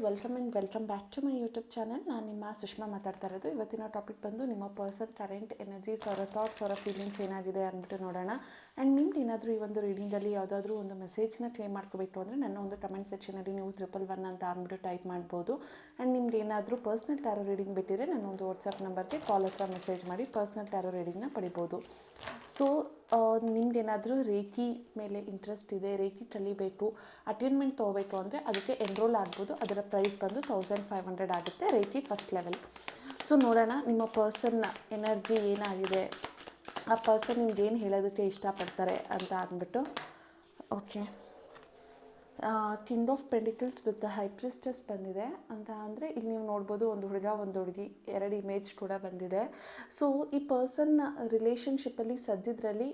Welcome back to my YouTube channel. ನಾನು ನಿಮ್ಮ ಸುಷ್ಮಾ ಮಾತಾಡ್ತಾ ಇರೋದು. ಇವತ್ತಿನ ಟಾಪಿಕ್ ಬಂದು ನಿಮ್ಮ ಪರ್ಸನ್ ಕರೆಂಟ್ ಎನರ್ಜೀಸ್, ಅವರ ಥಾಟ್ಸ್, ಅವರ ಫೀಲಿಂಗ್ಸ್ ಏನಾಗಿದೆ ಅಂದ್ಬಿಟ್ಟು ನೋಡೋಣ. ಆ್ಯಂಡ್ ನಿಮ್ದು ಏನಾದರೂ ಈ ಒಂದು ರೀಡಿಂಗಲ್ಲಿ ಯಾವುದಾದ್ರೂ ಒಂದು ಮೆಸೇಜ್ನ ಕ್ಲೇಮ್ ಮಾಡ್ಕೋಬೇಕು ಅಂದರೆ ನನ್ನ ಒಂದು ಕಮೆಂಟ್ ಸೆಕ್ಷನಲ್ಲಿ ನೀವು 111 ಅಂತ ಅಂದ್ಬಿಟ್ಟು ಟೈಪ್ ಮಾಡ್ಬೋದು. ಆ್ಯಂಡ್ ನಿಮ್ಗೆ ಏನಾದರೂ ಪರ್ಸ್ನಲ್ ಟ್ಯಾರೋ ರೀಡಿಂಗ್ ಬಿಟ್ಟಿದ್ರೆ ನನ್ನ ಒಂದು ವಾಟ್ಸಪ್ ನಂಬರ್ಗೆ ಕಾಲ್ ಅಥವಾ ಮೆಸೇಜ್ ಮಾಡಿ ಪರ್ಸ್ನಲ್ ಟ್ಯಾರೋ ರೀಡಿಂಗ್ನ ಪಡಿಬೋದು. ಸೊ ನಿಮ್ಗೇನಾದರೂ ರೇಖಿ ಮೇಲೆ ಇಂಟ್ರೆಸ್ಟ್ ಇದೆ, ರೇಖಿ ಕಲಿಬೇಕು, ಅಟೈನ್ಮೆಂಟ್ ತೊಗೋಬೇಕು ಅಂದರೆ ಅದಕ್ಕೆ ಎನ್ರೋಲ್ ಆಗ್ಬೋದು. ಅದರ ಪ್ರೈಸ್ ಬಂದು 1500 ಆಗುತ್ತೆ, ರೇಖಿ ಫಸ್ಟ್ ಲೆವೆಲ್. ಸೊ ನೋಡೋಣ ನಿಮ್ಮ ಪರ್ಸನ್ನ ಎನರ್ಜಿ ಏನಾಗಿದೆ, ಆ ಪರ್ಸನ್ ನಿಮ್ಗೆ ಏನು ಹೇಳೋದಕ್ಕೆ ಇಷ್ಟಪಡ್ತಾರೆ ಅಂತ ಅಂದ್ಬಿಟ್ಟು. Okay, king of pentacles with the high priestess ಬಂದಿದೆ ಅಂತ ಅಂದರೆ ಇಲ್ಲಿ ನೀವು ನೋಡ್ಬೋದು ಒಂದು ಹುಡುಗ ಒಂದು ಹುಡುಗಿ ಎರಡು ಇಮೇಜ್ ಕೂಡ ಬಂದಿದೆ. ಸೊ ಈ ಪರ್ಸನ್ ರಿಲೇಷನ್ಶಿಪ್ಪಲ್ಲಿ ಸದ್ಯದ್ರಲ್ಲಿ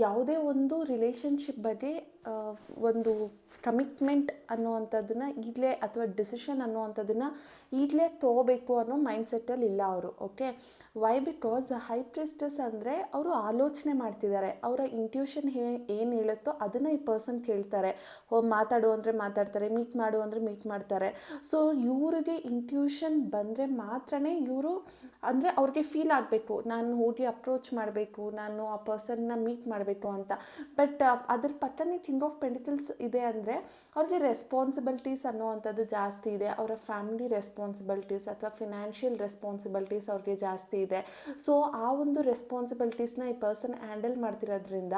ಯಾವುದೇ ಒಂದು ರಿಲೇಷನ್ಶಿಪ್ ಬಗ್ಗೆ ಒಂದು ಕಮಿಟ್ಮೆಂಟ್ ಅನ್ನುವಂಥದ್ದನ್ನು ಈಗಲೇ ಅಥವಾ ಡಿಸಿಷನ್ ಅನ್ನುವಂಥದ್ದನ್ನು ಈಗಲೇ ತೊಗೋಬೇಕು ಅನ್ನೋ ಮೈಂಡ್ಸೆಟ್ಟಲ್ಲಿ ಇಲ್ಲ ಅವರು. Okay, why? Because high priestess ಅಂದರೆ ಅವರು ಆಲೋಚನೆ ಮಾಡ್ತಿದ್ದಾರೆ, ಅವರ ಇಂಟ್ಯೂಷನ್ ಏನು ಹೇಳುತ್ತೋ ಅದನ್ನು ಈ ಪರ್ಸನ್ ಕೇಳ್ತಾರೆ. ಮಾತಾಡು ಅಂದರೆ ಮಾತಾಡ್ತಾರೆ, ಮೀಟ್ ಮಾಡು ಅಂದರೆ ಮೀಟ್ ಮಾಡ್ತಾರೆ. ಸೊ ಇವ್ರಿಗೆ ಇಂಟ್ಯೂಷನ್ ಬಂದರೆ ಮಾತ್ರನೇ ಇವರು ಅಂದರೆ ಅವ್ರಿಗೆ ಫೀಲ್ ಆಗಬೇಕು, ನಾನು ಹೋಗಿ ಅಪ್ರೋಚ್ ಮಾಡಬೇಕು, ನಾನು ಆ ಪರ್ಸನ್ನ ಮೀಟ್ ಮಾಡಬೇಕು ಅಂತ. ಬಟ್ ಅದ್ರ ಪಕ್ಕನೇ ಕಿಂಗ್ ಆಫ್ ಪೆಂಟಿಕಲ್ಸ್ ಇದೆ ಅಂದರೆ ಅವ್ರಿಗೆ ರೆಸ್ಪಾನ್ಸಿಬಿಲಿಟೀಸ್ ಅನ್ನೋವಂಥದ್ದು ಜಾಸ್ತಿ ಇದೆ. ಅವರ ಫ್ಯಾಮಿಲಿ ರೆಸ್ಪಾನ್ಸಿಬಿಲಿಟೀಸ್ ಅಥವಾ ಫಿನಾನ್ಷಿಯಲ್ ರೆಸ್ಪಾನ್ಸಿಬಿಲಿಟೀಸ್ ಅವ್ರಿಗೆ ಜಾಸ್ತಿ ಇದೆ. ಸೊ ಆ ಒಂದು ರೆಸ್ಪಾನ್ಸಿಬಿಲಿಟೀಸ್ನ ಈ ಪರ್ಸನ್ ಹ್ಯಾಂಡಲ್ ಮಾಡ್ತಿರೋದ್ರಿಂದ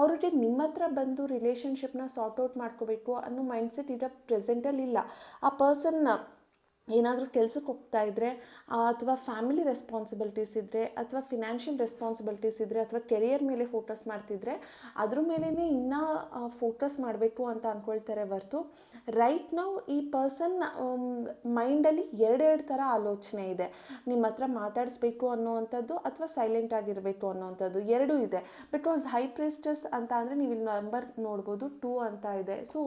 ಅವ್ರಿಗೆ ನಿಮ್ಮ ಹತ್ರ ಬಂದು ರಿಲೇಷನ್ಶಿಪ್ನ ಸಾರ್ಟ್ ಔಟ್ ಮಾಡ್ಕೋಬೇಕು ಅನ್ನೋ ಮೈಂಡ್ಸೆಟ್ ಈಗ ಪ್ರೆಸೆಂಟಲ್ಲಿ ಇಲ್ಲ. ಆ ಪರ್ಸನ್ನ ಏನಾದರೂ ಕೆಲ್ಸಕ್ಕೆ ಹೋಗ್ತಾ ಇದ್ದರೆ ಅಥವಾ ಫ್ಯಾಮಿಲಿ ರೆಸ್ಪಾನ್ಸಿಬಿಲಿಟೀಸ್ ಇದ್ದರೆ ಅಥವಾ ಫಿನಾನ್ಷಿಯಲ್ ರೆಸ್ಪಾನ್ಸಿಬಿಲಿಟೀಸ್ ಇದ್ದರೆ ಅಥವಾ ಕೆರಿಯರ್ ಮೇಲೆ ಫೋಕಸ್ ಮಾಡ್ತಿದ್ರೆ ಅದ್ರ ಮೇಲೇ ಇನ್ನೂ ಫೋಕಸ್ ಮಾಡಬೇಕು ಅಂತ ಅಂದ್ಕೊಳ್ತಾರೆ ಹೊರ್ತು ರೈಟ್ ನಾವು ಈ ಪರ್ಸನ್ ಮೈಂಡಲ್ಲಿ ಎರಡೆರಡು ಥರ ಆಲೋಚನೆ ಇದೆ. ನಿಮ್ಮ ಹತ್ರ ಮಾತಾಡಿಸ್ಬೇಕು ಅನ್ನೋವಂಥದ್ದು ಅಥವಾ ಸೈಲೆಂಟ್ ಆಗಿರಬೇಕು ಅನ್ನೋವಂಥದ್ದು ಎರಡೂ ಇದೆ. ಬಿಕಾಸ್ ಹೈ ಪ್ರಿಸ್ಟೆಸ್ ಅಂತ ಅಂದರೆ ನೀವು ಇಲ್ಲಿ ನಂಬರ್ ನೋಡ್ಬೋದು 2 ಅಂತ ಇದೆ. ಸೊ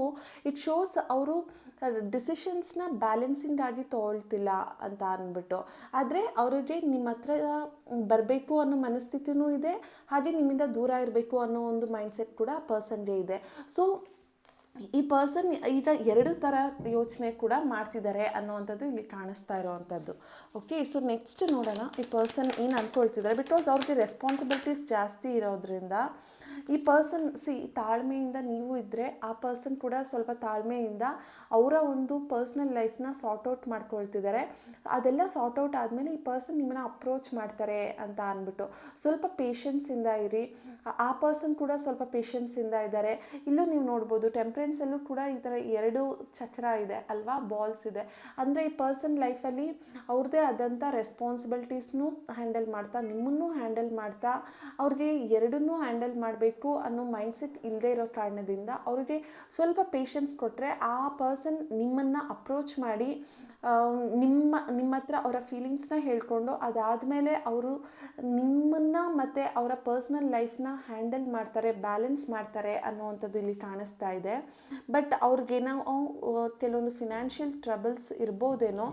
ಇಟ್ ಶೋಸ್ ಅವರು ಡಿಸಿಷನ್ಸ್ನ ಬ್ಯಾಲೆನ್ಸಿಂಗ್ ಆಗಿ ತೊಗೊಳ್ತಿಲ್ಲ ಅಂತ ಅಂದ್ಬಿಟ್ಟು. ಆದರೆ ಅವರಿಗೆ ನಿಮ್ಮ ಹತ್ರ ಬರಬೇಕು ಅನ್ನೋ ಮನಸ್ಥಿತಿನೂ ಇದೆ, ಹಾಗೆ ನಿಮ್ಮಿಂದ ದೂರ ಇರಬೇಕು ಅನ್ನೋ ಒಂದು ಮೈಂಡ್ಸೆಟ್ ಕೂಡ ಪರ್ಸನ್ಗೆ ಇದೆ. ಸೊ ಈ ಪರ್ಸನ್ ಈಗ ಎರಡು ಥರ ಯೋಚನೆ ಕೂಡ ಮಾಡ್ತಿದ್ದಾರೆ ಅನ್ನೋವಂಥದ್ದು ಇಲ್ಲಿ ಕಾಣಿಸ್ತಾ ಇರೋವಂಥದ್ದು. ಓಕೆ, ಸೊ ನೆಕ್ಸ್ಟ್ ನೋಡೋಣ ಈ ಪರ್ಸನ್ ಏನು ಅಂದ್ಕೊಳ್ತಿದ್ದಾರೆ. ಬಿಕಾಸ್ ಅವ್ರಿಗೆ ರೆಸ್ಪಾನ್ಸಿಬಿಲಿಟೀಸ್ ಜಾಸ್ತಿ ಇರೋದ್ರಿಂದ ಈ ಪರ್ಸನ್ ತಾಳ್ಮೆಯಿಂದ ನೀವು ಇದ್ದರೆ ಆ ಪರ್ಸನ್ ಕೂಡ ಸ್ವಲ್ಪ ತಾಳ್ಮೆಯಿಂದ ಅವರ ಒಂದು ಪರ್ಸ್ನಲ್ ಲೈಫ್ನ ಸಾರ್ಟ್ ಔಟ್ ಮಾಡ್ಕೊಳ್ತಿದ್ದಾರೆ. ಅದೆಲ್ಲ ಸಾರ್ಟ್ ಔಟ್ ಆದಮೇಲೆ ಈ ಪರ್ಸನ್ ನಿಮ್ಮನ್ನು ಅಪ್ರೋಚ್ ಮಾಡ್ತಾರೆ ಅಂತ ಅಂದ್ಬಿಟ್ಟು ಸ್ವಲ್ಪ ಪೇಷನ್ಸಿಂದ ಇರಿ. ಆ ಪರ್ಸನ್ ಕೂಡ ಸ್ವಲ್ಪ ಪೇಷನ್ಸಿಂದ ಇದ್ದಾರೆ. ಇಲ್ಲೂ ನೀವು ನೋಡ್ಬೋದು ಟೆಂಪ್ರೆನ್ಸಲ್ಲೂ ಕೂಡ ಈ ಥರ 2 ಚಕ್ರ ಇದೆ ಅಲ್ವಾ, ಬಾಲ್ಸ್ ಇದೆ. ಅಂದರೆ ಈ ಪರ್ಸನ್ ಲೈಫಲ್ಲಿ ಅವ್ರದ್ದೇ ಆದಂಥ ರೆಸ್ಪಾನ್ಸಿಬಿಲಿಟೀಸ್ನೂ ಹ್ಯಾಂಡಲ್ ಮಾಡ್ತಾ ನಿಮ್ಮನ್ನು ಹ್ಯಾಂಡಲ್ ಮಾಡ್ತಾ ಅವ್ರಿಗೆ ಎರಡನ್ನೂ ಹ್ಯಾಂಡಲ್ ಮಾಡಬೇಕು ಅನ್ನೋ ಮೈಂಡ್ಸೆಟ್ ಇಲ್ಲದೆ ಇರೋ ಕಾರಣದಿಂದ ಅವ್ರಿಗೆ ಸ್ವಲ್ಪ ಪೇಷನ್ಸ್ ಕೊಟ್ಟರೆ ಆ ಪರ್ಸನ್ ನಿಮ್ಮನ್ನು ಅಪ್ರೋಚ್ ಮಾಡಿ ನಿಮ್ಮ ಹತ್ರ ಅವರ ಫೀಲಿಂಗ್ಸ್ನ ಹೇಳ್ಕೊಂಡು ಅದಾದಮೇಲೆ ಅವರು ನಿಮ್ಮನ್ನು ಮತ್ತು ಅವರ ಪರ್ಸ್ನಲ್ ಲೈಫ್ನ ಹ್ಯಾಂಡಲ್ ಮಾಡ್ತಾರೆ, ಬ್ಯಾಲೆನ್ಸ್ ಮಾಡ್ತಾರೆ ಅನ್ನೋವಂಥದ್ದು ಇಲ್ಲಿ ಕಾಣಿಸ್ತಾ ಇದೆ. ಬಟ್ ಅವ್ರಿಗೇನೋ ಕೆಲವೊಂದು ಫಿನಾನ್ಷಿಯಲ್ ಟ್ರಬಲ್ಸ್ ಇರ್ಬೋದೇನೋ.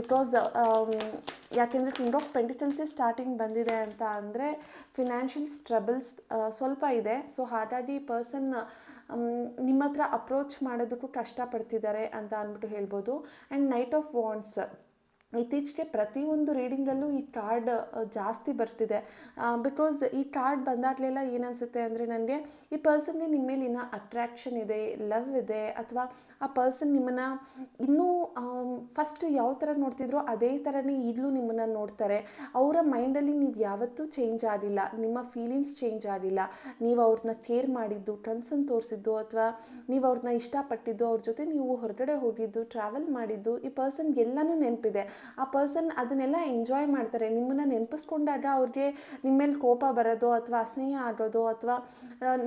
ಬಿಕಾಸ್ ಯಾಕೆಂದರೆ ಕಿಂಗ್ ಆಫ್ ಪೆಂಟಿಕಲ್ಸೇ ಸ್ಟಾರ್ಟಿಂಗ್ ಬಂದಿದೆ ಅಂತ ಅಂದರೆ ಫಿನಾನ್ಷಿಯಲ್ ಟ್ರಬಲ್ಸ್ ಸ್ವಲ್ಪ ಇದೆ. ಸೊ ಹಾಗಾಗಿ ಪರ್ಸನ್ ನಿಮ್ಮ ಹತ್ರ ಅಪ್ರೋಚ್ ಮಾಡೋದಕ್ಕೂ ಕಷ್ಟಪಡ್ತಿದ್ದಾರೆ ಅಂತ ಅಂದ್ಬಿಟ್ಟು ಹೇಳ್ಬೋದು. ಆ್ಯಂಡ್ ನೈಟ್ ಆಫ್ ವಾಂಡ್ಸ್ ಇತ್ತೀಚೆಗೆ ಪ್ರತಿಯೊಂದು ರೀಡಿಂಗಲ್ಲೂ ಈ ಕಾರ್ಡ್ ಜಾಸ್ತಿ ಬರ್ತಿದೆ. ಬಿಕಾಸ್ ಈ ಕಾರ್ಡ್ ಬಂದಾಗಲೆಲ್ಲ ಏನನ್ಸುತ್ತೆ ಅಂದರೆ ನನಗೆ ಈ ಪರ್ಸನ್ಗೆ ನಿಮ್ಮ ಮೇಲೆ ಇನ್ನೂ ಅಟ್ರ್ಯಾಕ್ಷನ್ ಇದೆ, ಲವ್ ಇದೆ, ಅಥವಾ ಆ ಪರ್ಸನ್ ನಿಮ್ಮನ್ನು ಇನ್ನೂ ಫಸ್ಟ್ ಯಾವ ಥರ ನೋಡ್ತಿದ್ರೋ ಅದೇ ಥರನೇ ಈಗಲೂ ನಿಮ್ಮನ್ನು ನೋಡ್ತಾರೆ. ಅವರ ಮೈಂಡಲ್ಲಿ ನೀವು ಯಾವತ್ತೂ ಚೇಂಜ್ ಆಗಿಲ್ಲ, ನಿಮ್ಮ ಫೀಲಿಂಗ್ಸ್ ಚೇಂಜ್ ಆಗಿಲ್ಲ. ನೀವು ಅವ್ರನ್ನ ಕೇರ್ ಮಾಡಿದ್ದು, ಕನ್ಸರ್ನ್ ತೋರಿಸಿದ್ದು, ಅಥವಾ ನೀವು ಅವ್ರನ್ನ ಇಷ್ಟಪಟ್ಟಿದ್ದು, ಅವ್ರ ಜೊತೆ ನೀವು ಹೊರಗಡೆ ಹೋಗಿದ್ದು, ಟ್ರಾವೆಲ್ ಮಾಡಿದ್ದು, ಈ ಪರ್ಸನ್ಗೆ ಎಲ್ಲನೂ ನೆನಪಿದೆ. ಆ ಪರ್ಸನ್ ಅದನ್ನೆಲ್ಲ ಎಂಜಾಯ್ ಮಾಡ್ತಾರೆ. ನಿಮ್ಮನ್ನು ನೆನಪಿಸ್ಕೊಂಡಾಗ ಅವ್ರಿಗೆ ನಿಮ್ಮ ಮೇಲೆ ಕೋಪ ಬರೋದು ಅಥವಾ ಅಸಹ್ಯ ಆಗೋದು ಅಥವಾ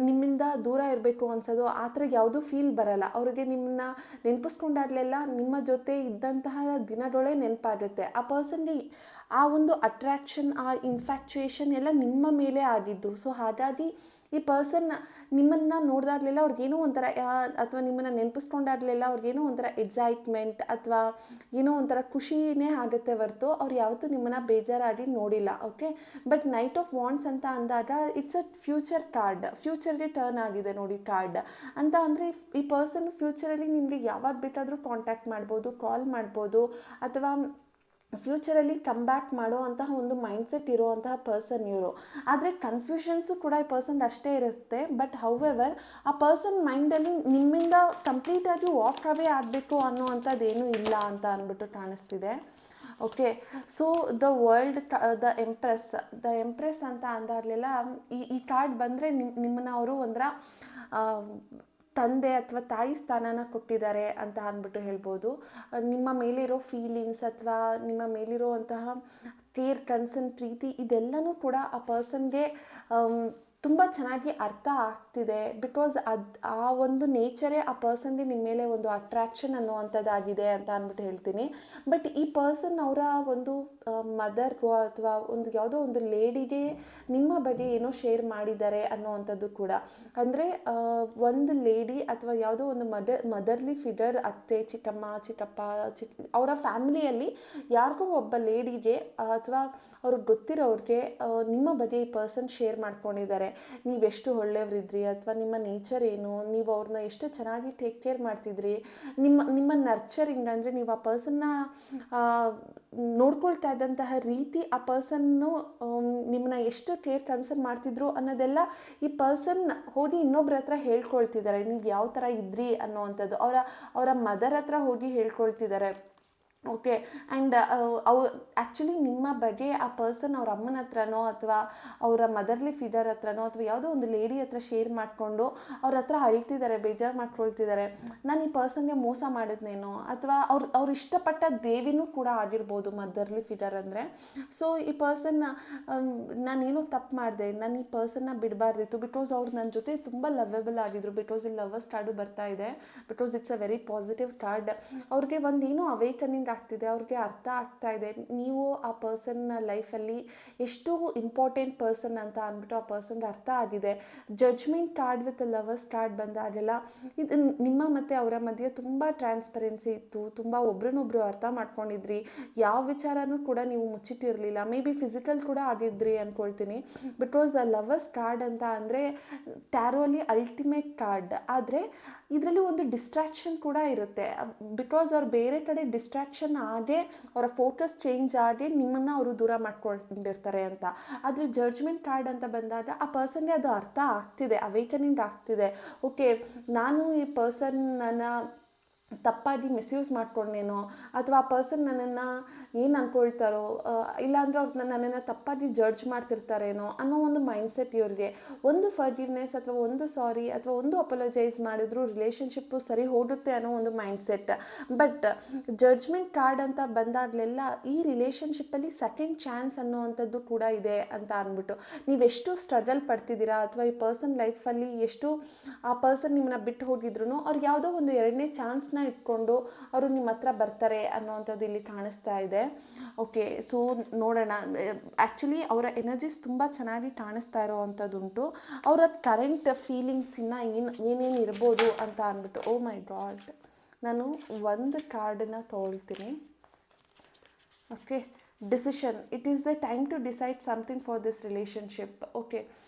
ನಿಮ್ಮಿಂದ ದೂರ ಇರಬೇಕು ಅನ್ಸೋದು ಆ ಥರ ಯಾವುದೂ ಫೀಲ್ ಬರಲ್ಲ. ಅವ್ರಿಗೆ ನಿಮ್ಮನ್ನ ನೆನಪಿಸ್ಕೊಂಡಾಗಲೆಲ್ಲ ನಿಮ್ಮ ಜೊತೆ ಇದ್ದಂತಹ ದಿನಗಳೇ ನೆನಪಾಗುತ್ತೆ. ಆ ಪರ್ಸನ್ಗೆ ಆ ಒಂದು ಅಟ್ರಾಕ್ಷನ್, ಆ ಇನ್ಫ್ಯಾಕ್ಚುಯೇಷನ್ ಎಲ್ಲ ನಿಮ್ಮ ಮೇಲೆ ಆಗಿದ್ದು. ಸೊ ಹಾಗಾಗಿ ಈ ಪರ್ಸನ್ ನಿಮ್ಮನ್ನು ನೋಡಿದಾಗಲೆಲ್ಲ ಅವ್ರಿಗೇನೋ ಒಂಥರ ಅಥವಾ ನಿಮ್ಮನ್ನು ನೆನಪಿಸ್ಕೊಂಡಾಗಲೆಲ್ಲ ಅವ್ರಿಗೇನೋ ಒಂಥರ ಎಕ್ಸೈಟ್ಮೆಂಟ್ ಅಥವಾ ಏನೋ ಒಂಥರ ಖುಷಿನೇ ಆಗುತ್ತೆ ಹೊರತು ಅವ್ರು ಯಾವತ್ತೂ ನಿಮ್ಮನ್ನು ಬೇಜಾರಾಗಿ ನೋಡಿಲ್ಲ. Okay, but knight of wands ಅಂತ ಅಂದಾಗ ಇಟ್ಸ್ ಅ ಫ್ಯೂಚರ್ ಕಾರ್ಡ್, ಫ್ಯೂಚರ್ಗೆ ಟರ್ನ್ ಆಗಿದೆ ನೋಡಿ ಕಾರ್ಡ್ ಅಂತ. ಅಂದರೆ ಈ ಪರ್ಸನ್ ಫ್ಯೂಚರಲ್ಲಿ ನಿಮಗೆ ಯಾವಾಗ ಬೇಕಾದರೂ ಕಾಂಟ್ಯಾಕ್ಟ್ ಮಾಡ್ಬೋದು, ಕಾಲ್ ಮಾಡ್ಬೋದು, ಅಥವಾ ಫ್ಯೂಚರಲ್ಲಿ ಕಮ್ ಬ್ಯಾಕ್ ಮಾಡೋ ಅಂತಹ ಒಂದು ಮೈಂಡ್ಸೆಟ್ ಇರುವಂತಹ ಪರ್ಸನ್ ಇವರು. ಆದರೆ ಕನ್ಫ್ಯೂಷನ್ಸು ಕೂಡ ಈ ಪರ್ಸನ್ ಅಷ್ಟೇ ಇರುತ್ತೆ. ಬಟ್ ಹೌವೆವರ್ ಆ ಪರ್ಸನ್ ಮೈಂಡಲ್ಲಿ ನಿಮ್ಮಿಂದ ಕಂಪ್ಲೀಟಾಗಿ ವಾಕ್ ಅವೇ ಆಗಬೇಕು ಅನ್ನೋವಂಥದ್ದೇನೂ ಇಲ್ಲ ಅಂತ ಅಂದ್ಬಿಟ್ಟು ಕಾಣಿಸ್ತಿದೆ. Okay, so the world, the empress ಅಂತ ಅಂದಾಗಲೆಲ್ಲ ಈ ಕಾರ್ಡ್ ಬಂದರೆ ನಿಮ್ಮನ್ನು ಅವರು ಒಂಥರ ತಂದೆ ಅಥವಾ ತಾಯಿ ಸ್ಥಾನನ ಕೊಟ್ಟಿದ್ದಾರೆ ಅಂತ ಅಂದ್ಬಿಟ್ಟು ಹೇಳ್ಬೋದು. ನಿಮ್ಮ ಮೇಲಿರೋ ಫೀಲಿಂಗ್ಸ್ ಅಥವಾ ನಿಮ್ಮ ಮೇಲಿರುವಂತಹ ಕೇರ್, ಕನ್ಸರ್ನ್, ಪ್ರೀತಿ ಇದೆಲ್ಲನೂ ಕೂಡ ಆ ಪರ್ಸನ್ಗೆ ತುಂಬ ಚೆನ್ನಾಗಿ ಅರ್ಥ ಆಗ್ತಿದೆ. ಬಿಕಾಸ್ ಆ ಒಂದು ನೇಚರೇ ಆ ಪರ್ಸನ್ಗೆ ನಿಮ್ಮ ಮೇಲೆ ಒಂದು ಅಟ್ರಾಕ್ಷನ್ ಅನ್ನುವಂಥದ್ದಾಗಿದೆ ಅಂತ ಅಂದ್ಬಿಟ್ಟು ಹೇಳ್ತೀನಿ. ಬಟ್ ಈ ಪರ್ಸನ್ ಅವರ ಒಂದು ಮದರ್ಗೋ ಅಥವಾ ಒಂದು ಯಾವುದೋ ಒಂದು ಲೇಡಿಗೆ ನಿಮ್ಮ ಬಗ್ಗೆ ಏನೋ ಶೇರ್ ಮಾಡಿದ್ದಾರೆ ಅನ್ನೋವಂಥದ್ದು ಕೂಡ. ಅಂದರೆ ಒಂದು ಲೇಡಿ ಅಥವಾ ಯಾವುದೋ ಒಂದು ಮದರ್ಲಿ ಫಿಗರ್, ಅತ್ತೆ, ಚಿಕ್ಕಮ್ಮ, ಚಿಕ್ಕಪ್ಪ, ಅವರ ಫ್ಯಾಮಿಲಿಯಲ್ಲಿ ಯಾರಿಗೂ ಒಬ್ಬ ಲೇಡಿಗೆ ಅಥವಾ ಅವ್ರಿಗೆ ಗೊತ್ತಿರೋರಿಗೆ ನಿಮ್ಮ ಬಗ್ಗೆ ಈ ಪರ್ಸನ್ ಶೇರ್ ಮಾಡ್ಕೊಂಡಿದ್ದಾರೆ. ನೀವೆಷ್ಟು ಒಳ್ಳೆಯವರಿದ್ರಿ, ಅಥವಾ ನಿಮ್ಮ ನೇಚರ್ ಏನು, ನೀವು ಅವ್ರನ್ನ ಎಷ್ಟು ಚೆನ್ನಾಗಿ ಟೇಕ್ ಕೇರ್ ಮಾಡ್ತಿದ್ರಿ, ನಿಮ್ಮ ನರ್ಚರಿಂಗ್ ಅಂದರೆ ನೀವು ಆ ಪರ್ಸನ್ನ ನೋಡ್ಕೊಳ್ತಾ ಇದ್ದಂತಹ ರೀತಿ, ಆ ಪರ್ಸನ್ನು ನಿಮ್ಮನ್ನ ಎಷ್ಟು ಕೇರ್ ಕನ್ಸರ್ನ್ ಮಾಡ್ತಿದ್ರು ಅನ್ನೋದೆಲ್ಲ ಈ ಪರ್ಸನ್ ಹೋಗಿ ಇನ್ನೊಬ್ರ ಹತ್ರ ಹೇಳ್ಕೊಳ್ತಿದ್ದಾರೆ. ನೀವು ಯಾವ ಥರ ಇದ್ರಿ ಅನ್ನೋವಂಥದ್ದು ಅವರ ಮದರ್ ಹತ್ರ ಹೋಗಿ ಹೇಳ್ಕೊಳ್ತಿದ್ದಾರೆ. ಓಕೆ, ಆ್ಯಂಡ್ ಆ್ಯಕ್ಚುಲಿ ನಿಮ್ಮ ಬಗ್ಗೆ ಆ ಪರ್ಸನ್ ಅವ್ರ ಅಮ್ಮನ ಹತ್ರನೋ ಅಥವಾ ಅವರ ಮದರ್ಲಿ ಫಿಗರ್ ಹತ್ರನೋ ಅಥವಾ ಯಾವುದೋ ಒಂದು ಲೇಡಿ ಹತ್ರ ಶೇರ್ ಮಾಡಿಕೊಂಡು ಅವ್ರ ಹತ್ರ ಅಳ್ತಿದ್ದಾರೆ, ಬೇಜಾರು ಮಾಡ್ಕೊಳ್ತಿದ್ದಾರೆ. ನಾನು ಈ ಪರ್ಸನ್ಗೆ ಮೋಸ ಮಾಡಿದ್ನೇನೋ, ಅಥವಾ ಅವ್ರು ಇಷ್ಟಪಟ್ಟ ದೇವಿನೂ ಕೂಡ ಆಗಿರ್ಬೋದು ಮದರ್ಲಿ ಫಿಗರ್ ಅಂದರೆ. ಸೊ ಈ ಪರ್ಸನ್ ನಾನೇನೋ ತಪ್ಪು ಮಾಡಿದೆ, ನಾನು ಈ ಪರ್ಸನ್ನ ಬಿಡಬಾರ್ದಿತ್ತು, ಬಿಕಾಸ್ ಅವ್ರು ನನ್ನ ಜೊತೆ ತುಂಬ ಲವೆಬಲ್ ಆಗಿದ್ರು. ಬಿಕಾಸ್ ಇಲ್ಲಿ ಲವರ್ಸ್ ಕಾರ್ಡು ಬರ್ತಾ ಇದೆ, because it's a very positive card. ಅವ್ರಿಗೆ ಒಂದೇನೋ ಅವೇಕನಿಂಗ್ ಆಗ್ತಿದೆ, ಅವ್ರಿಗೆ ಅರ್ಥ ಆಗ್ತಾ ಇದೆ ನೀವು ಆ ಪರ್ಸನ್ನ ಲೈಫಲ್ಲಿ ಎಷ್ಟು ಇಂಪಾರ್ಟೆಂಟ್ ಪರ್ಸನ್ ಅಂತ ಅಂದ್ಬಿಟ್ಟು ಆ ಪರ್ಸನ್ಗೆ ಅರ್ಥ ಆಗಿದೆ. Judgement card with lovers card ಬಂದಾಗೆಲ್ಲ ಇದು ನಿಮ್ಮ ಮತ್ತು ಅವರ ಮಧ್ಯೆ ತುಂಬ ಟ್ರಾನ್ಸ್ಪರೆನ್ಸಿ ಇತ್ತು, ತುಂಬ ಒಬ್ರನ್ನೊಬ್ರು ಅರ್ಥ ಮಾಡ್ಕೊಂಡಿದ್ರಿ, ಯಾವ ವಿಚಾರನೂ ಕೂಡ ನೀವು ಮುಚ್ಚಿಟ್ಟಿರಲಿಲ್ಲ. ಮೇ ಬಿ ಫಿಸಿಕಲ್ ಕೂಡ ಆಗಿದ್ರಿ ಅಂದ್ಕೊಳ್ತೀನಿ. ಬಿಕಾಸ್ ಲವರ್ಸ್ ಕಾರ್ಡ್ ಅಂತ ಅಂದರೆ ಟ್ಯಾರೋಲಿ ಅಲ್ಟಿಮೇಟ್ ಕಾರ್ಡ್. ಆದರೆ ಇದರಲ್ಲಿ ಒಂದು ಡಿಸ್ಟ್ರಾಕ್ಷನ್ ಕೂಡ ಇರುತ್ತೆ. ಬಿಕಾಸ್ ಅವ್ರು ಬೇರೆ ಕಡೆ ಡಿಸ್ಟ್ರಾಕ್ಷನ್ ಆಗೇ ಅವರ ಫೋಕಸ್ ಚೇಂಜ್ ಆಗಿ ನಿಮ್ಮನ್ನು ಅವರು ದೂರ ಮಾಡ್ಕೊಂಡಿರ್ತಾರೆ ಅಂತ. ಆದರೆ ಜಡ್ಜ್ಮೆಂಟ್ ಕಾರ್ಡ್ ಅಂತ ಬಂದಾಗ ಆ ಪರ್ಸನ್ಗೆ ಅದು ಅರ್ಥ ಆಗ್ತಿದೆ, ಅವೇಕನಿಂಗ್ ಆಗ್ತಿದೆ. ಓಕೆ, ನಾನು ಈ ಪರ್ಸನ್ನ ತಪ್ಪಾಗಿ ಮಿಸ್ಯೂಸ್ ಮಾಡ್ಕೊಂಡೇನೋ, ಅಥವಾ ಆ ಪರ್ಸನ್ ನನ್ನನ್ನು ಏನು ಅಂದ್ಕೊಳ್ತಾರೋ, ಇಲ್ಲಾಂದ್ರೆ ಅವ್ರು ನನ್ನನ್ನು ತಪ್ಪಾಗಿ ಜಡ್ಜ್ ಮಾಡ್ತಿರ್ತಾರೇನೋ ಅನ್ನೋ ಒಂದು ಮೈಂಡ್ಸೆಟ್ ಇವ್ರಿಗೆ. ಒಂದು ಫರ್ಗಿವ್ನೆಸ್ ಅಥವಾ ಒಂದು ಸಾರಿ ಅಥವಾ ಒಂದು ಅಪೊಲಜೈಸ್ ಮಾಡಿದ್ರು ರಿಲೇಷನ್ಶಿಪ್ಪು ಸರಿ ಹೋಗುತ್ತೆ ಅನ್ನೋ ಒಂದು ಮೈಂಡ್ಸೆಟ್. ಬಟ್ ಜಡ್ಜ್ಮೆಂಟ್ ಕಾರ್ಡ್ ಅಂತ ಬಂದಾಗಲೆಲ್ಲ ಈ ರಿಲೇಷನ್ಶಿಪ್ಪಲ್ಲಿ ಸೆಕೆಂಡ್ ಚಾನ್ಸ್ ಅನ್ನೋವಂಥದ್ದು ಕೂಡ ಇದೆ ಅಂತ ಅಂದ್ಬಿಟ್ಟು, ನೀವೆಷ್ಟು ಸ್ಟ್ರಗಲ್ ಪಡ್ತಿದ್ದೀರಾ ಅಥವಾ ಈ ಪರ್ಸನ್ ಲೈಫಲ್ಲಿ ಎಷ್ಟು ಆ ಪರ್ಸನ್ ನಿಮ್ಮನ್ನ ಬಿಟ್ಟು ಹೋಗಿದ್ರು ಅವ್ರಿಗೆ ಯಾವುದೋ ಒಂದು ಎರಡನೇ ಚಾನ್ಸ್ನ ಇಟ್ಕೊಂಡು ಅವರು ನಿಮ್ಮ ಹತ್ರ ಬರ್ತಾರೆ ಅನ್ನೋವಂಥದ್ದು ಇಲ್ಲಿ ಕಾಣಿಸ್ತಾ ಇದೆ. ಓಕೆ, ಸೊ ನೋಡೋಣ. ಆ್ಯಕ್ಚುಲಿ ಅವರ ಎನರ್ಜೀಸ್ ತುಂಬ ಚೆನ್ನಾಗಿ ಕಾಣಿಸ್ತಾ ಇರೋವಂಥದ್ದುಂಟು. ಅವರ ಕರೆಂಟ್ ಫೀಲಿಂಗ್ಸಿನ್ನ ಏನೇನು ಇರ್ಬೋದು ಅಂತ ಅಂದ್ಬಿಟ್ಟು. ಓ ಮೈ ಗಾಡ್, ನಾನು ಒಂದು ಕಾರ್ಡನ್ನ ತೊಗೊಳ್ತೀನಿ. Okay, decision. It is the time to decide something for this relationship. Okay,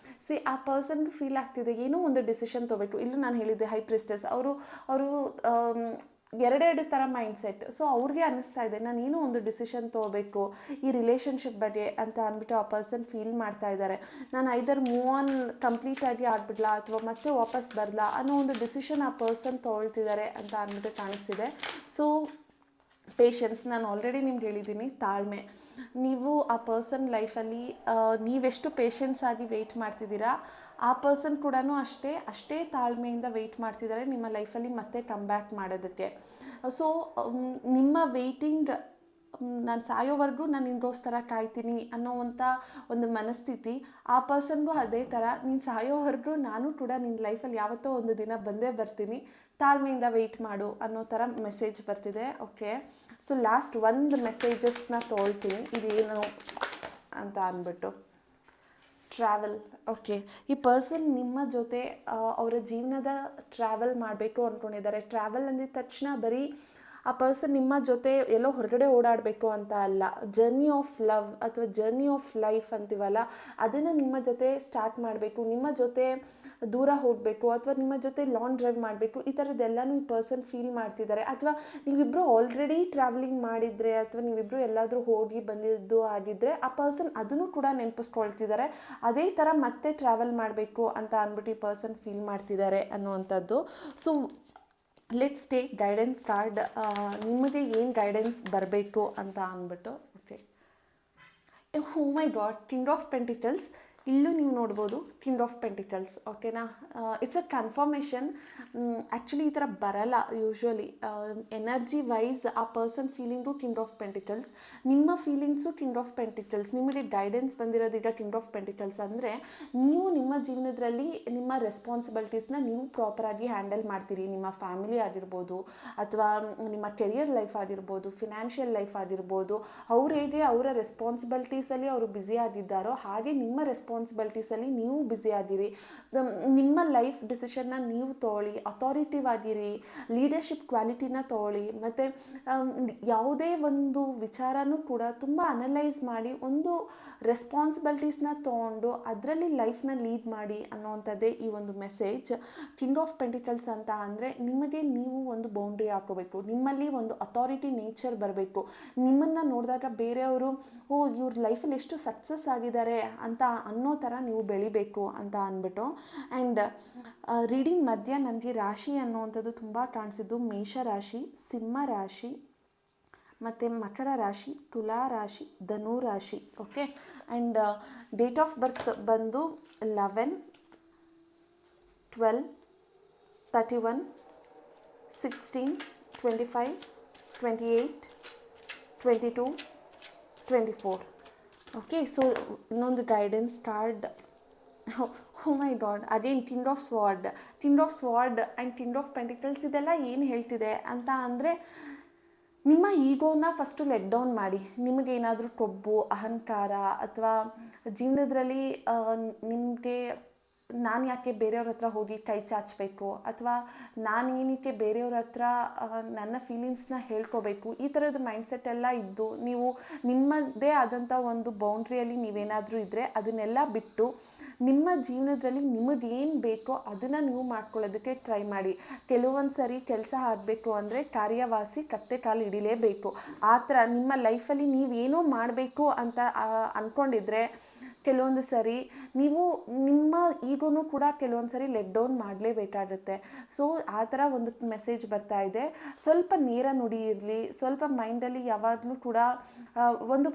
see ಆ ಪರ್ಸನ್ಗೆ ಫೀಲ್ ಆಗ್ತಿದೆ ಏನೋ ಒಂದು ಡಿಸಿಷನ್ ತೊಗೋಬೇಕು. ಇಲ್ಲೂ ನಾನು ಹೇಳಿದ್ದೆ ಹೈ ಪ್ರಿಸ್ಟೆಸ್, ಅವರು ಎರಡೆರಡು ಥರ ಮೈಂಡ್ಸೆಟ್. ಸೊ ಅವ್ರಿಗೆ ಅನ್ನಿಸ್ತಾ ಇದೆ ನಾನು ಏನೋ ಒಂದು ಡಿಸಿಷನ್ ತೊಗೋಬೇಕು ಈ ರಿಲೇಷನ್ಶಿಪ್ ಬಗ್ಗೆ ಅಂತ ಅಂದ್ಬಿಟ್ಟು ಆ ಪರ್ಸನ್ ಫೀಲ್ ಮಾಡ್ತಾ ಇದ್ದಾರೆ. ನಾನು ಐದರ್ ಮೂವ್ ಆನ್ ಕಂಪ್ಲೀಟಾಗಿ ಆಗ್ಬಿಡ್ಲಾ ಅಥವಾ ಮತ್ತೆ ವಾಪಸ್ ಬರಲಾ ಅನ್ನೋ ಒಂದು ಡಿಸಿಷನ್ ಆ ಪರ್ಸನ್ ತೊಗೊಳ್ತಿದ್ದಾರೆ ಅಂತ ಅಂದ್ಬಿಟ್ಟು ಕಾಣಿಸ್ತಿದೆ. ಸೊ ಪೇಷನ್ಸ್, ನಾನು ಆಲ್ರೆಡಿ ನಿಮ್ಗೆ ಹೇಳಿದ್ದೀನಿ, ತಾಳ್ಮೆ. ನೀವು ಆ ಪರ್ಸನ್ ಲೈಫಲ್ಲಿ ನೀವೆಷ್ಟು ಪೇಷನ್ಸ್ ಆಗಿ ವೆಯ್ಟ್ ಮಾಡ್ತಿದ್ದೀರಾ, ಆ ಪರ್ಸನ್ ಕೂಡ ಅಷ್ಟೇ ತಾಳ್ಮೆಯಿಂದ ವೆಯ್ಟ್ ಮಾಡ್ತಿದ್ದಾರೆ ನಿಮ್ಮ ಲೈಫಲ್ಲಿ ಮತ್ತೆ ಕಮ್ ಬ್ಯಾಕ್ ಮಾಡೋದಕ್ಕೆ. ಸೊ ನಿಮ್ಮ ವೆಯ್ಟಿಂಗ್ ನಾನು ಸಾಯೋವರೆಗೂ ನಾನು ನಿನಗೋಸ್ಕರ ಕಾಯ್ತೀನಿ ಅನ್ನೋವಂಥ ಒಂದು ಮನಸ್ಥಿತಿ. ಆ ಪರ್ಸನ್ಗೂ ಅದೇ ಥರ, ನೀನು ಸಾಯೋವರೆಗೂ ನಾನು ಕೂಡ ನಿನ್ನ ಲೈಫಲ್ಲಿ ಯಾವತ್ತೋ ಒಂದು ದಿನ ಬಂದೇ ಬರ್ತೀನಿ, ತಾಳ್ಮೆಯಿಂದ ವೆಯ್ಟ್ ಮಾಡು ಅನ್ನೋ ಥರ ಮೆಸೇಜ್ ಬರ್ತಿದೆ. ಓಕೆ, ಸೊ ಲಾಸ್ಟ್ ಒಂದು ಮೆಸೇಜಸ್ನ ತೊಗೊಳ್ತೀನಿ, ಇದೇನು ಅಂತ ಅಂದ್ಬಿಟ್ಟು. ಟ್ರಾವೆಲ್. ಓಕೆ, ಈ ಪರ್ಸನ್ ನಿಮ್ಮ ಜೊತೆ ಅವರ ಜೀವನದ ಟ್ರಾವೆಲ್ ಮಾಡಬೇಕು ಅಂದ್ಕೊಂಡಿದ್ದಾರೆ. ಟ್ರಾವೆಲ್ ಅಂದಿದ ತಕ್ಷಣ ಬರೀ ಆ ಪರ್ಸನ್ ನಿಮ್ಮ ಜೊತೆ ಎಲ್ಲೋ ಹೊರಗಡೆ ಓಡಾಡಬೇಕು ಅಂತ ಅಲ್ಲ, ಜರ್ನಿ ಆಫ್ ಲವ್ ಅಥವಾ ಜರ್ನಿ ಆಫ್ ಲೈಫ್ ಅಂತೀವಲ್ಲ, ಅದನ್ನು ನಿಮ್ಮ ಜೊತೆ ಸ್ಟಾರ್ಟ್ ಮಾಡಬೇಕು, ನಿಮ್ಮ ಜೊತೆ ದೂರ ಹೋಗಬೇಕು, ಅಥವಾ ನಿಮ್ಮ ಜೊತೆ ಲಾಂಗ್ ಡ್ರೈವ್ ಮಾಡಬೇಕು, ಈ ಥರದ್ದೆಲ್ಲನೂ ಈ ಪರ್ಸನ್ ಫೀಲ್ ಮಾಡ್ತಿದ್ದಾರೆ. ಅಥವಾ ನೀವಿಬ್ಬರು ಆಲ್ರೆಡಿ ಟ್ರಾವೆಲಿಂಗ್ ಮಾಡಿದರೆ, ಅಥವಾ ನೀವಿಬ್ಬರು ಎಲ್ಲಾದರೂ ಹೋಗಿ ಬಂದಿದ್ದು ಆಗಿದ್ದರೆ ಆ ಪರ್ಸನ್ ಅದನ್ನು ಕೂಡ ನೆನಪಿಸ್ಕೊಳ್ತಿದ್ದಾರೆ. ಅದೇ ಥರ ಮತ್ತೆ ಟ್ರಾವೆಲ್ ಮಾಡಬೇಕು ಅಂತ ಅಂದ್ಬಿಟ್ಟು ಈ ಪರ್ಸನ್ ಫೀಲ್ ಮಾಡ್ತಿದ್ದಾರೆ ಅನ್ನುವಂಥದ್ದು. So let's take guidance card. ನಿಮಗೆ ಏನು ಗೈಡೆನ್ಸ್ ಬರಬೇಕು ಅಂತ ಅಂದ್ಬಿಟ್ಟು. Okay, oh my god, king of pentacles. ಇಲ್ಲೂ ನೀವು ನೋಡ್ಬೋದು ಕಿಂಗ್ ಆಫ್ ಪೆಂಟಿಕಲ್ಸ್. ಓಕೆನಾ, ಇಟ್ಸ್ ಅ ಕನ್ಫರ್ಮೇಷನ್. ಆ್ಯಕ್ಚುಲಿ ಈ ಥರ ಬರಲ್ಲ ಯೂಶ್ವಲಿ. ಎನರ್ಜಿ ವೈಸ್ ಆ person feeling king of pentacles, ನಿಮ್ಮ ಫೀಲಿಂಗ್ಸು ಕಿಂಗ್ ಆಫ್ ಪೆಂಟಿಕಲ್ಸ್. ನಿಮಗೆ ಗೈಡೆನ್ಸ್ ಬಂದಿರೋದೀಗ ಕಿಂಗ್ ಆಫ್ ಪೆಂಟಿಕಲ್ಸ್ ಅಂದರೆ ನೀವು ನಿಮ್ಮ ಜೀವನದಲ್ಲಿ ನಿಮ್ಮ ರೆಸ್ಪಾನ್ಸಿಬಿಲಿಟೀಸ್ನ ನೀವು ಪ್ರಾಪರಾಗಿ ಹ್ಯಾಂಡಲ್ ಮಾಡ್ತೀರಿ. ನಿಮ್ಮ ಫ್ಯಾಮಿಲಿ ಆಗಿರ್ಬೋದು, ಅಥವಾ ನಿಮ್ಮ ಕೆರಿಯರ್ ಲೈಫ್ ಆಗಿರ್ಬೋದು, ಫಿನಾನ್ಷಿಯಲ್ ಲೈಫ್ ಆಗಿರ್ಬೋದು. ಅವ್ರು ಹೇಗೆ ಅವರ ರೆಸ್ಪಾನ್ಸಿಬಿಲಿಟೀಸಲ್ಲಿ ಅವರು ಬ್ಯುಸಿ ಆಗಿದ್ದಾರೋ ಹಾಗೆ ನಿಮ್ಮ ರೆಸ್ಪಾನ್ಸಿಬಿಲಿಟೀಸಲ್ಲಿ ನೀವು ಬ್ಯುಸಿ ಆಗಿರಿ. ನಿಮ್ಮ ಲೈಫ್ ಡಿಸಿಷನ್ನ ನೀವು ತೊಗೊಳ್ಳಿ, ಅಥಾರಿಟಿವ್ ಆಗಿರಿ, ಲೀಡರ್ಶಿಪ್ ಕ್ವಾಲಿಟಿನ ತೊಗೊಳ್ಳಿ. ಮತ್ತು ಯಾವುದೇ ಒಂದು ವಿಚಾರನೂ ಕೂಡ ತುಂಬ ಅನಲೈಸ್ ಮಾಡಿ ಒಂದು ರೆಸ್ಪಾನ್ಸಿಬಿಲಿಟೀಸ್ನ ತೊಗೊಂಡು ಅದರಲ್ಲಿ ಲೈಫ್ನ ಲೀಡ್ ಮಾಡಿ ಅನ್ನೋವಂಥದ್ದೇ ಈ ಒಂದು ಮೆಸೇಜ್. ಕಿಂಗ್ ಆಫ್ ಪೆಂಟಿಕಲ್ಸ್ ಅಂತ ಅಂದರೆ ನಿಮಗೆ ನೀವು ಒಂದು ಬೌಂಡ್ರಿ ಹಾಕೋಬೇಕು, ನಿಮ್ಮಲ್ಲಿ ಒಂದು ಅಥಾರಿಟಿ ನೇಚರ್ ಬರಬೇಕು. ನಿಮ್ಮನ್ನು ನೋಡಿದಾಗ ಬೇರೆಯವರು ಓ ಇವ್ರ ಲೈಫಲ್ಲಿ ಎಷ್ಟು ಸಕ್ಸಸ್ ಆಗಿದ್ದಾರೆ ಅಂತ ಅನ್ನೋ ಥರ ನೀವು ಬೆಳಿಬೇಕು ಅಂತ ಅಂದ್ಬಿಟ್ಟು. ಆ್ಯಂಡ್ ರೀಡಿಂಗ್ ಮಧ್ಯ ನನಗೆ ರಾಶಿ ಅನ್ನೋವಂಥದ್ದು ತುಂಬ ಕಾಣಿಸಿದ್ದು ಮೇಷರಾಶಿ, ಸಿಂಹ ರಾಶಿ, ಮತ್ತು ಮಕರ ರಾಶಿ, ತುಲಾ ರಾಶಿ, ಧನು ರಾಶಿ. Okay, and date of birth ಬಂದು 11, 12, 31, 16, 25, 28, 22, 24. ಓಕೆ, ಸೊ ಇನ್ನೊಂದು guidance card. Oh my god, again king of sword. King of sword and king of pentacles ಇದೆಲ್ಲ ಏನು ಹೇಳ್ತಿದೆ ಅಂತ ಅಂದರೆ, ನಿಮ್ಮ ಈಗೋನ ಫಸ್ಟು ಲೆಟ್ ಡೌನ್ ಮಾಡಿ. ನಿಮಗೇನಾದರೂ ಕೊಬ್ಬು, ಅಹಂಕಾರ, ಅಥವಾ ಜೀವನದಲ್ಲಿ ನಿಮಗೆ ನಾನು ಯಾಕೆ ಬೇರೆಯವ್ರ ಹತ್ರ ಹೋಗಿ ಕೈ ಚಾಚಬೇಕು, ಅಥವಾ ನಾನು ಏನಕ್ಕೆ ಬೇರೆಯವ್ರ ಹತ್ರ ನನ್ನ ಫೀಲಿಂಗ್ಸ್ನ ಹೇಳ್ಕೋಬೇಕು, ಈ ಥರದ ಮೈಂಡ್ಸೆಟ್ ಎಲ್ಲ ಇದ್ದು ನೀವು ನಿಮ್ಮದೇ ಆದಂಥ ಒಂದು ಬೌಂಡ್ರಿಯಲ್ಲಿ ನೀವೇನಾದರೂ ಇದ್ದರೆ ಅದನ್ನೆಲ್ಲ ಬಿಟ್ಟು ನಿಮ್ಮ ಜೀವನದಲ್ಲಿ ನಿಮಗೇನು ಬೇಕೋ ಅದನ್ನು ನೀವು ಮಾಡ್ಕೊಳ್ಳೋದಕ್ಕೆ ಟ್ರೈ ಮಾಡಿ. ಕೆಲವೊಂದು ಸರಿ ಕೆಲಸ ಆಗಬೇಕು ಅಂದರೆ ಕಾರ್ಯವಾಸಿ ಕತ್ತೆ ಕಾಲು ಹಿಡಿಲೇಬೇಕು. ಆ ಥರ ನಿಮ್ಮ ಲೈಫಲ್ಲಿ ನೀವೇನೋ ಮಾಡಬೇಕು ಅಂತ ಅಂದ್ಕೊಂಡಿದ್ರೆ ಕೆಲವೊಂದು ಸರಿ ನೀವು ನಿಮ್ಮ ಈಗೋನು ಕೂಡ ಕೆಲವೊಂದು ಸರಿ ಲೆಟ್ ಡೌನ್ ಮಾಡಲೇಬೇಕಾಗುತ್ತೆ. ಸೊ ಆ ಥರ ಒಂದು ಮೆಸೇಜ್ ಬರ್ತಾ ಇದೆ. ಸ್ವಲ್ಪ ನೇರ ನುಡಿ ಇರಲಿ, ಸ್ವಲ್ಪ ಮೈಂಡಲ್ಲಿ ಯಾವಾಗಲೂ ಕೂಡ ಒಂದು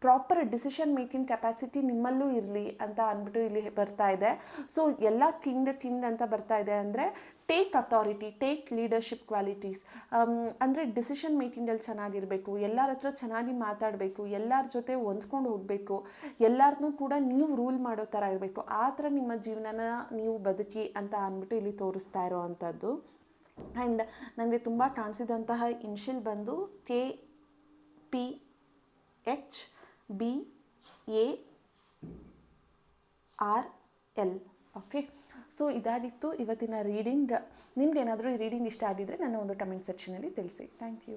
ಪ್ರಾಪರ್ ಡಿಸಿಷನ್ ಮೇಕಿಂಗ್ ಕೆಪಾಸಿಟಿ ನಿಮ್ಮಲ್ಲೂ ಇರಲಿ ಅಂತ ಅಂದ್ಬಿಟ್ಟು ಇಲ್ಲಿ ಬರ್ತಾ ಇದೆ. ಸೊ ಎಲ್ಲ ಕಿಂಗ್ ಅಂತ ಬರ್ತಾ ಇದೆ ಅಂದರೆ take authority, take leadership qualities. ಅಂದರೆ ಡಿಸಿಷನ್ ಮೇಕಿಂಗಲ್ಲಿ ಚೆನ್ನಾಗಿರಬೇಕು, ಎಲ್ಲರ ಹತ್ರ ಚೆನ್ನಾಗಿ ಮಾತಾಡಬೇಕು, ಎಲ್ಲರ ಜೊತೆ ಹೊಂದ್ಕೊಂಡು ಹೋಗಬೇಕು, ಎಲ್ಲರನ್ನೂ ಕೂಡ ನೀವು ರೂಲ್ ಮಾಡೋ ಥರ ಇರಬೇಕು. ಆ ಥರ ನಿಮ್ಮ ಜೀವನನ ನೀವು ಬದುಕಿ ಅಂತ ಅಂದ್ಬಿಟ್ಟು ಇಲ್ಲಿ ತೋರಿಸ್ತಾ ಇರೋ ಅಂಥದ್ದು. ಆ್ಯಂಡ್ ನನಗೆ ತುಂಬ ಕಾಣಿಸಿದಂತಹ ಇನ್ಷಿಯಲ್ ಬಂದು KPHBARL. ಓಕೆ, ಸೊ ಇದಾಗಿತ್ತು ಇವತ್ತಿನ ರೀಡಿಂಗ್. ನಿಮ್ಗೆ ಏನಾದರೂ ಈ ರೀಡಿಂಗ್ ಇಷ್ಟ ಆಗಿದ್ದರೆ ನನ್ನ ಒಂದು ಕಮೆಂಟ್ ಸೆಕ್ಷನಲ್ಲಿ ತಿಳಿಸಿ. Thank you.